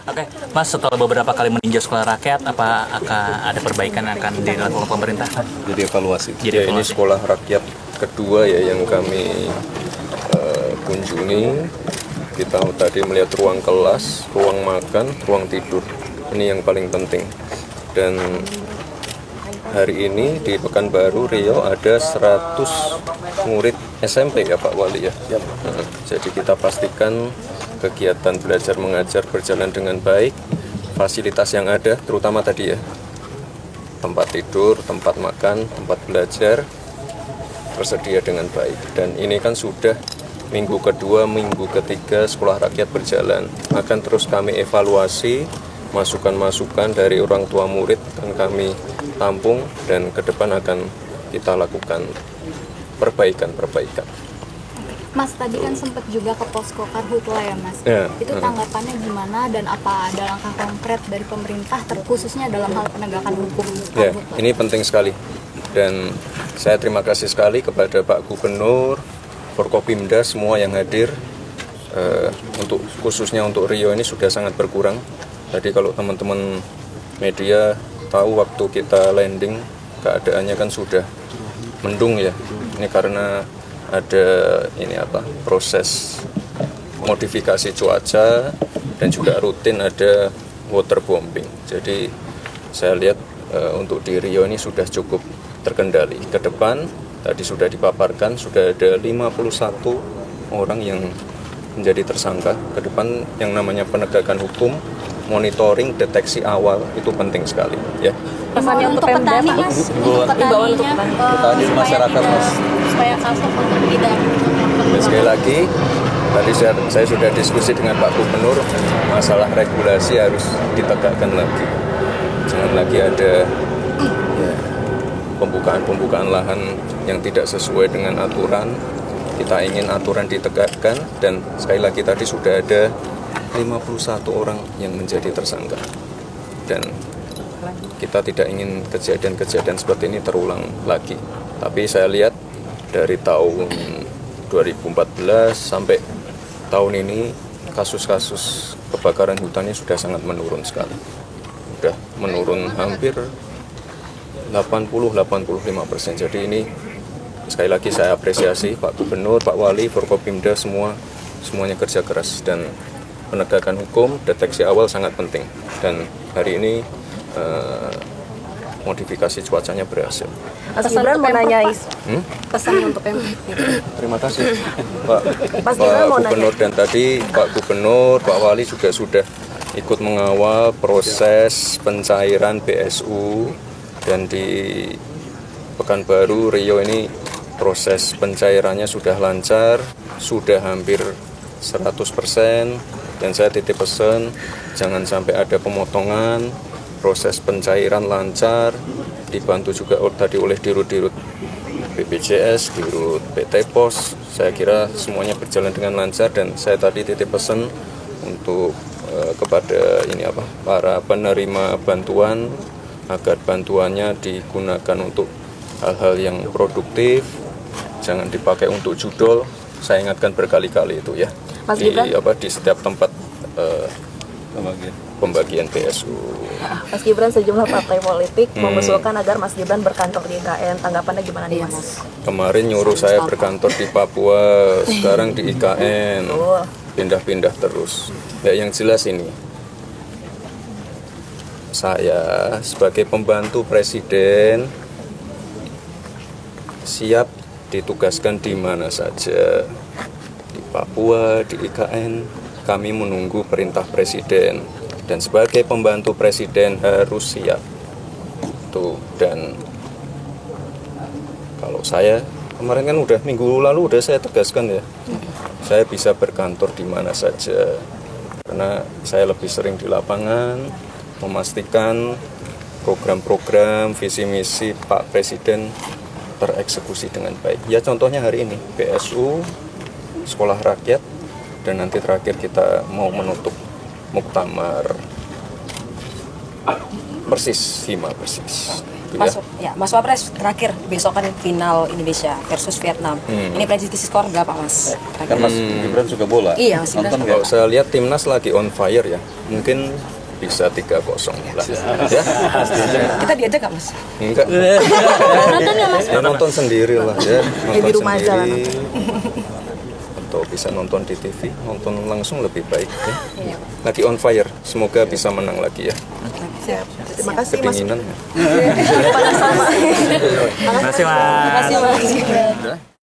Oke, Mas, setelah beberapa kali meninjau sekolah rakyat, apa akan ada perbaikan yang akan dilakukan pemerintah? Jadi evaluasi. Jadi Ini evaluasi. sekolah rakyat kedua ya yang kami kunjungi. Kita tadi melihat ruang kelas, ruang makan, ruang tidur. Ini yang paling penting. Dan hari ini di Pekanbaru Riau ada 100 murid SMP ya Pak Wali ya. Jadi kita pastikan kegiatan belajar mengajar berjalan dengan baik, fasilitas yang ada terutama tadi ya, tempat tidur, tempat makan, tempat belajar tersedia dengan baik. Dan ini kan sudah minggu kedua, minggu ketiga sekolah rakyat berjalan. Akan terus kami evaluasi, masukan-masukan dari orang tua murid akan kami tampung dan ke depan akan kita lakukan perbaikan. Mas, tadi kan sempat juga ke posko Karhutla ya Mas. Ya. Itu tanggapannya gimana dan apa ada langkah konkret dari pemerintah khususnya dalam hal penegakan hukum Ya, Karhutla? ini penting sekali. Dan saya terima kasih sekali kepada Pak Gubernur, Forkopimda, semua yang hadir. Khususnya untuk Riau ini sudah sangat berkurang. Tadi kalau teman-teman media tahu waktu kita landing, keadaannya kan sudah mendung ya. Ini karena ada proses modifikasi cuaca dan juga rutin ada waterbombing. Jadi saya lihat untuk di Riau ini sudah cukup terkendali. Ke depan tadi sudah dipaparkan sudah ada 51 orang yang menjadi tersangka. Ke depan yang namanya penegakan hukum, monitoring, deteksi awal itu penting sekali ya. Pesannya untuk petani Mas, untuk petaninya, petani masyarakat Mas, supaya kasus tidak. Dan sekali lagi, tadi saya sudah diskusi dengan Pak Gubernur, masalah regulasi harus ditegakkan lagi. Jangan lagi ada pembukaan lahan yang tidak sesuai dengan aturan. Kita ingin aturan ditegakkan dan sekali lagi tadi sudah ada 51 orang yang menjadi tersangka. Dan kita tidak ingin kejadian-kejadian seperti ini terulang lagi. Tapi saya lihat dari tahun 2014 sampai tahun ini kasus-kasus kebakaran hutannya sudah sangat menurun sekali. Sudah menurun hampir 80-85%. Jadi ini sekali lagi saya apresiasi Pak Gubernur, Pak Wali, Forkopimda semuanya kerja keras dan penegakan hukum, deteksi awal sangat penting. Dan hari ini modifikasi cuacanya berhasil. Mas Gibran mau nanya Pesannya untuk Pemprov. Terima kasih Pak Gibran mau Gubernur dan tadi Pak Gubernur, Pak Wali juga sudah ikut mengawal proses pencairan BSU dan di Pekanbaru Riau ini proses pencairannya sudah lancar, sudah hampir 100%. Dan saya titip pesan jangan sampai ada pemotongan, proses pencairan lancar, dibantu juga tadi oleh dirut-dirut BPJS, dirut PT Pos. Saya kira semuanya berjalan dengan lancar dan saya tadi titip pesan untuk kepada para penerima bantuan agar bantuannya digunakan untuk hal-hal yang produktif, jangan dipakai untuk judol. Saya ingatkan berkali-kali itu ya. Mas Gibran? Di setiap tempat pembagian BSU. Mas Gibran, sejumlah partai politik mengusulkan agar Mas Gibran berkantor di IKN. Tanggapannya gimana nih Mas? Kemarin nyuruh saya berkantor di Papua, sekarang di IKN. Pindah-pindah terus. Ya yang jelas ini, saya sebagai pembantu presiden siap ditugaskan di mana saja. Di Papua, di IKN, kami menunggu perintah presiden. Dan sebagai pembantu presiden harus siap. Dan kalau saya, kemarin kan minggu lalu udah saya tegaskan ya. Saya bisa berkantor di mana saja. Karena saya lebih sering di lapangan, memastikan program-program, visi misi Pak Presiden tereksekusi dengan baik. Ya contohnya hari ini, BSU, sekolah rakyat, dan nanti terakhir kita mau menutup muktamar Persis, Hima Persis. gitu ya. Mas Wapres terakhir besok kan final Indonesia versus Vietnam. Ini prediksi skor berapa Mas? Kan Mas Gibran suka bola. Iya, Mas Gibran Nonton Kalau nggak? saya lihat timnas lagi on fire ya, mungkin bisa 3-0 lah. Ya, Kita diajak nggak Mas? enggak. Nonton nggak Mas? Ya, nonton sendiri lah ya, nonton di rumah aja lah sendiri. Atau bisa nonton di TV, nonton langsung lebih baik ya. Lagi on fire, semoga bisa menang lagi ya. Terima kasih Mas. Kedinginan. Terima kasih Mas. Terima kasih Mas.